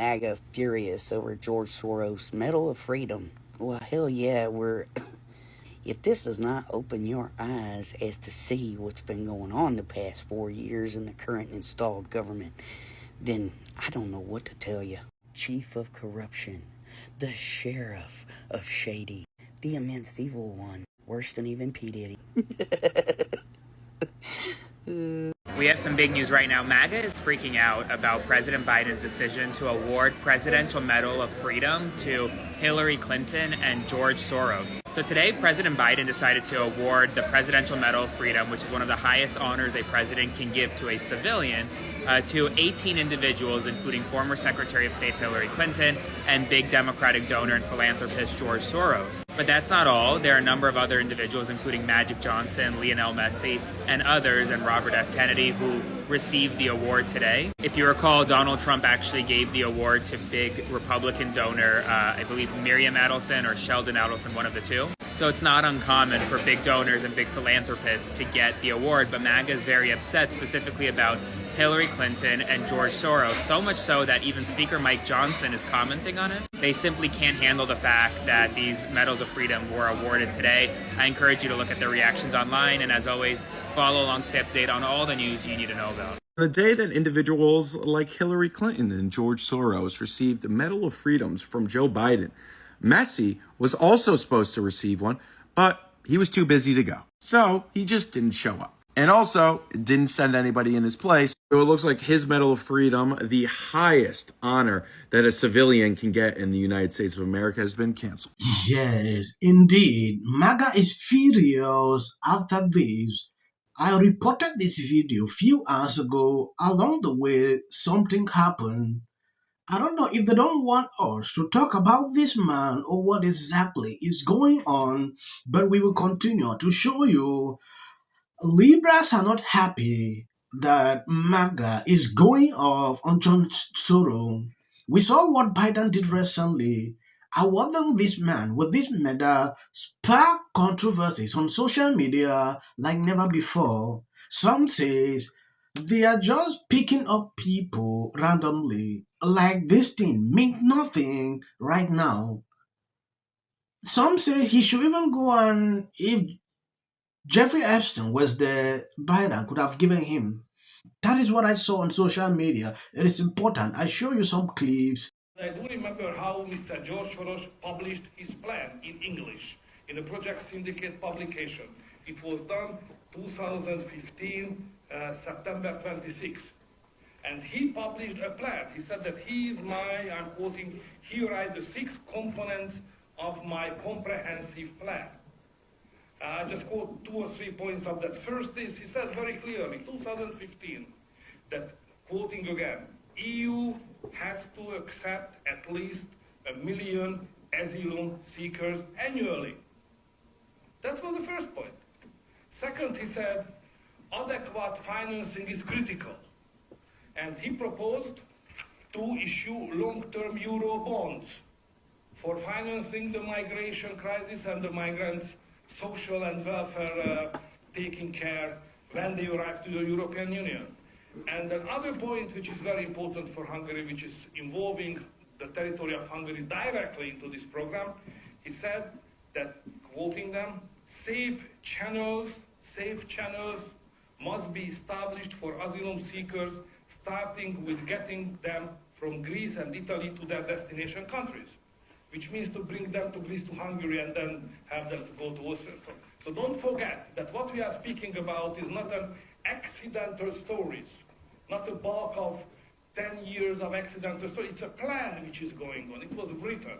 MAGA furious over George Soros' Medal of Freedom. Well, hell yeah, if this does not open your eyes as to see what's been going on the past 4 years in the current installed government, then I don't know what to tell you. Chief of corruption, the sheriff of shady, the immense evil one, worse than even P. Diddy. We have some big news right now. MAGA is freaking out about President Biden's decision to award Presidential Medal of Freedom to Hillary Clinton and George Soros. So today, President Biden decided to award the Presidential Medal of Freedom, which is one of the highest honors a president can give to a civilian, to 18 individuals, including former Secretary of State Hillary Clinton and big Democratic donor and philanthropist George Soros. But that's not all. There are a number of other individuals, including Magic Johnson, Lionel Messi, and others, and Robert F. Kennedy, who received the award today. If you recall, Donald Trump actually gave the award to big Republican donor, I believe Miriam Adelson or Sheldon Adelson, one of the two. So it's not uncommon for big donors and big philanthropists to get the award, but MAGA is very upset specifically about Hillary Clinton and George Soros, so much so that even Speaker Mike Johnson is commenting on it. They simply can't handle the fact that these medals of freedom were awarded today. I encourage you to look at their reactions online, and as always, follow along, stay up to date on all the news you need to know about. The day that individuals like Hillary Clinton and George Soros received the Medal of Freedoms from Joe Biden, Messi was also supposed to receive one, but he was too busy to go. So he just didn't show up. And also didn't send anybody in his place. So it looks like his Medal of Freedom, the highest honor that a civilian can get in the United States of America, has been canceled. Yes, indeed. MAGA is furious after this. I reported this video a few hours ago. Along the way, something happened. I don't know if they don't want us to talk about this man or what exactly is going on, but we will continue to show you. Libras are not happy that MAGA is going off on John Soros. We saw what Biden did recently. Awarding this man with this medal sparked controversies on social media like never before. Some says they are just picking up people randomly, like this thing means nothing right now. Some say he should even go on, if Jeffrey Epstein was there, Biden could have given him. That is what I saw on social media. It is important. I show you some clips. I do remember how Mr. George Soros published his plan in English in a Project Syndicate publication. It was done 2015, September 26. And he published a plan. He said that I'm quoting, here are the 6 components of my comprehensive plan. I just quote 2 or 3 points of that. First is, he said very clearly, 2015, that, quoting again, EU has to accept at least 1 million asylum seekers annually. That was the first point. Second, he said, adequate financing is critical. And he proposed to issue long-term euro bonds for financing the migration crisis and the migrants' social and welfare taking care when they arrive to the European Union. And another point which is very important for Hungary, which is involving the territory of Hungary directly into this program, he said that, quoting them, safe channels must be established for asylum seekers, starting with getting them from Greece and Italy to their destination countries, which means to bring them to Greece, to Hungary, and then have them to go to Austria. So don't forget that what we are speaking about is not an accidental stories, not a bulk of 10 years of accidental stories. It's a plan which is going on. It was written,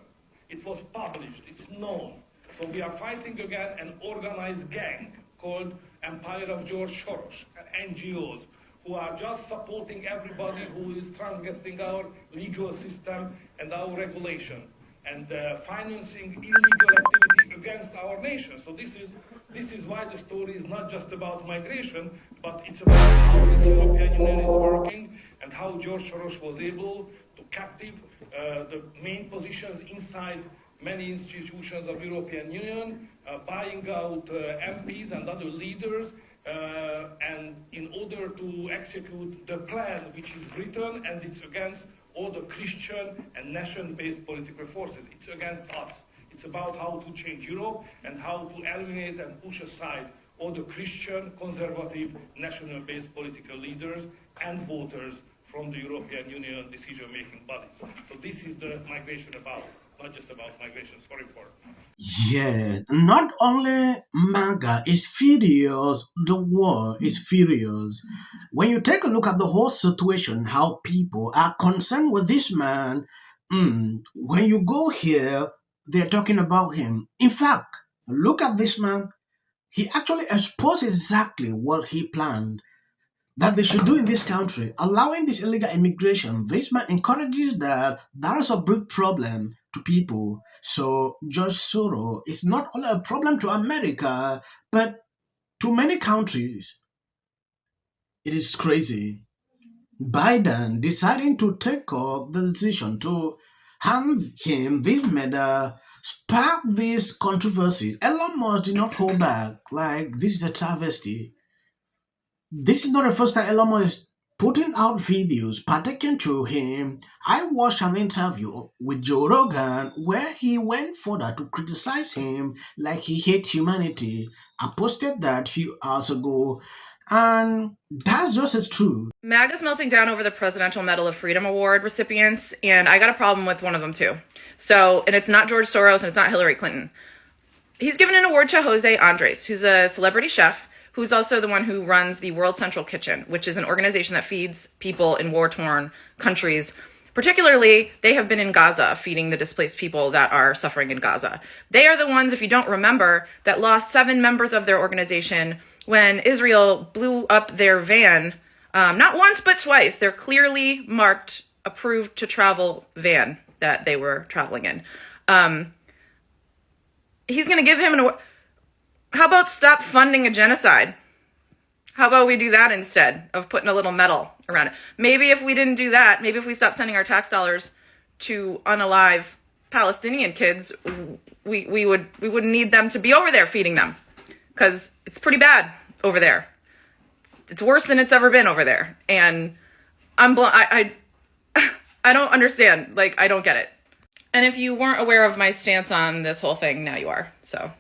it was published, it's known. So we are fighting again an organized gang called Empire of George Soros, NGOs, who are just supporting everybody who is transgressing our legal system and our regulation, and financing illegal activity against our nation. So this is why the story is not just about migration, but it's about how this European Union is working and how George Soros was able to captive the main positions inside many institutions of European Union, buying out MPs and other leaders, and in order to execute the plan which is written, and it's against all the Christian and nation-based political forces. It's against us. It's about how to change Europe and how to eliminate and push aside all the Christian, conservative, national-based political leaders and voters from the European Union decision-making bodies. So this is the migration about, not just about migration. Sorry for. Yeah, not only MAGA is furious, the war is furious. When you take a look at the whole situation, how people are concerned with this man, when you go here, they're talking about him. In fact, look at this man. He actually exposed exactly what he planned that they should do in this country, allowing this illegal immigration. This man encourages that. That is a big problem to people. So George Soros is not only a problem to America, but to many countries. It is crazy. Biden deciding to take up the decision to hand him this medal sparked this controversy. Elon Musk did not hold back. Like, this is a travesty. This is not the first time Elon Musk is putting out videos pertaining to him. I watched an interview with Joe Rogan where he went further to criticize him like he hates humanity. I posted that a few hours ago, and that's just the truth. MAGA's melting down over the Presidential Medal of Freedom Award recipients, and I got a problem with one of them too. And it's not George Soros and it's not Hillary Clinton. He's given an award to Jose Andres, who's a celebrity chef, who's also the one who runs the World Central Kitchen, which is an organization that feeds people in war-torn countries. Particularly, they have been in Gaza, feeding the displaced people that are suffering in Gaza. They are the ones, if you don't remember, that lost 7 members of their organization when Israel blew up their van, not once, but twice. Their clearly marked, approved to travel van that they were traveling in. He's going to give him an award. How about stop funding a genocide? How about we do that instead of putting a little medal around it? Maybe if we didn't do that, maybe if we stopped sending our tax dollars to unalive Palestinian kids, we wouldn't need them to be over there feeding them, because it's pretty bad over there. It's worse than it's ever been over there, and I don't understand. Like, I don't get it. And if you weren't aware of my stance on this whole thing, now you are. So.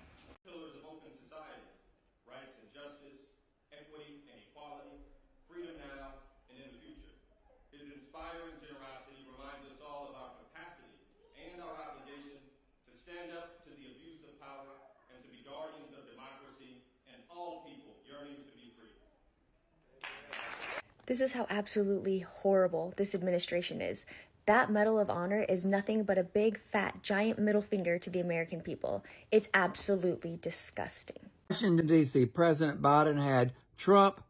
This is how absolutely horrible this administration is. That Medal of Honor is nothing but a big, fat, giant middle finger to the American people. It's absolutely disgusting. Washington, D.C., President Biden had Trump,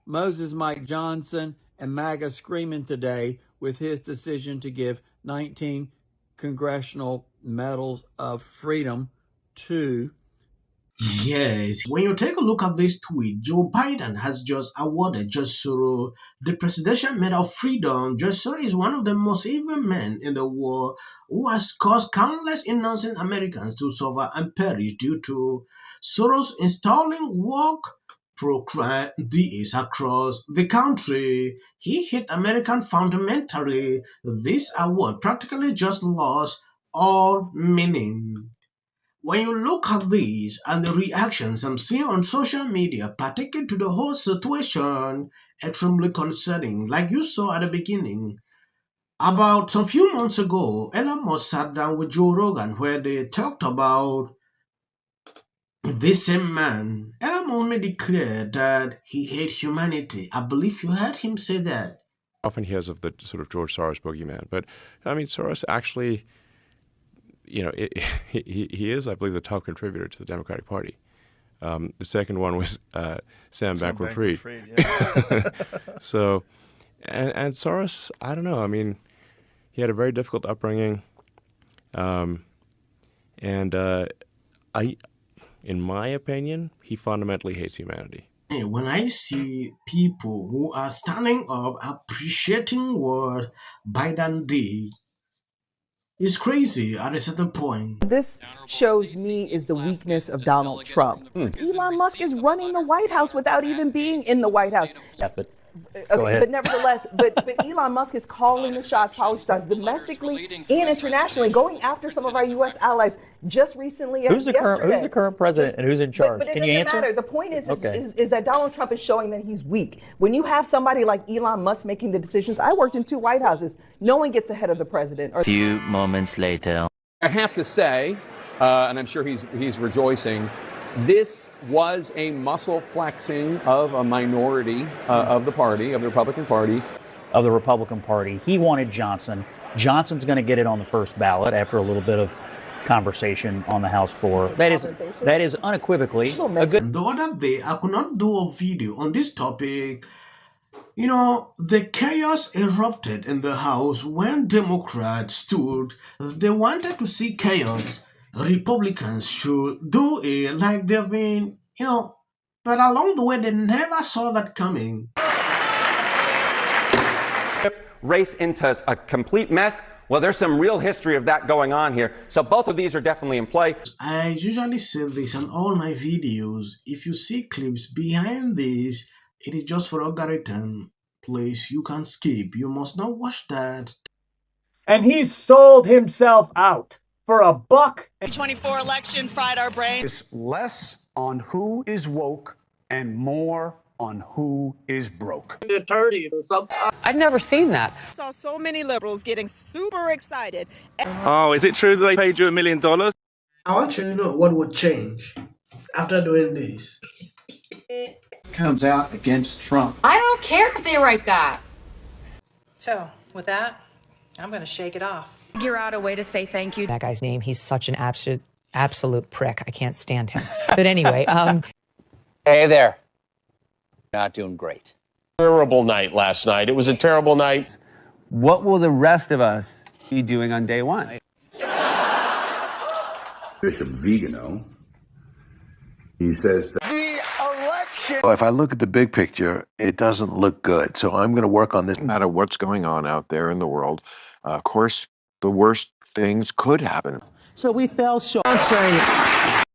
Moses Mike Johnson, and MAGA screaming today with his decision to give 19 congressional medals of freedom to. Yes, when you take a look at this tweet, Joe Biden has just awarded George Soros the Presidential Medal of Freedom. George Soros is one of the most evil men in the world who has caused countless innocent Americans to suffer and perish due to Soros installing woke pro-crime DAs across the country. He hit American fundamentally. This award practically just lost all meaning. When you look at these and the reactions I'm seeing on social media, particularly to the whole situation, extremely concerning. Like you saw at the beginning, about some few months ago, Elon Musk sat down with Joe Rogan where they talked about this same man. Elon only declared that he hates humanity. I believe you heard him say that. Often hears of the sort of George Soros boogeyman, but I mean, Soros actually, he is, I believe, the top contributor to the Democratic Party. The second one was Sam Bankman-Fried. Yeah. So, and Soros, I don't know. I mean, he had a very difficult upbringing, in my opinion, he fundamentally hates humanity. When I see people who are standing up, appreciating what Biden did, it's crazy at a certain point. This shows me is the weakness of Donald Trump. Elon Musk is running the White House without even being in the White House. Yes, but Okay, but nevertheless, but Elon Musk is calling the shots, domestically and internationally, going after some of our U.S. allies. Just recently, who's the current president and who's in charge? But it Can you answer? matter. The point is that Donald Trump is showing that he's weak. When you have somebody like Elon Musk making the decisions, I worked in 2 White Houses. No one gets ahead of the president. A few moments later, I have to say, and I'm sure he's rejoicing, this was a muscle flexing of a minority of the party, of the Republican Party. Of the Republican Party. He wanted Johnson. Johnson's going to get it on the first ballot after a little bit of conversation on the House floor. That is unequivocally a good. The other day, I could not do a video on this topic. You know, the chaos erupted in the House when Democrats stood. They wanted to see chaos. Republicans should do it like they've been, but along the way, they never saw that coming. Race into a complete mess. Well, there's some real history of that going on here. So both of these are definitely in play. I usually say this on all my videos. If you see clips behind this, it is just for algorithm. Please, you can skip. You must not watch that. And he sold himself out for $1. 2024 election fried our brains. It's less on who is woke and more on who is broke. Attorney or something. I've never seen that. I saw so many liberals getting super excited. Oh, is it true that they paid you $1 million? I want you to know what would change after doing this. Comes out against Trump. I don't care if they write that. So, with that, I'm going to shake it off. Figure out a way to say thank you. That guy's name, he's such an absolute prick. I can't stand him. But anyway, Hey there. Not doing great. Terrible night last night. It was a terrible night. What will the rest of us be doing on day one? Bishop Vigano, he says that if I look at the big picture, it doesn't look good. So I'm going to work on this. No matter what's going on out there in the world, of course, the worst things could happen. So we fell short. Sponsoring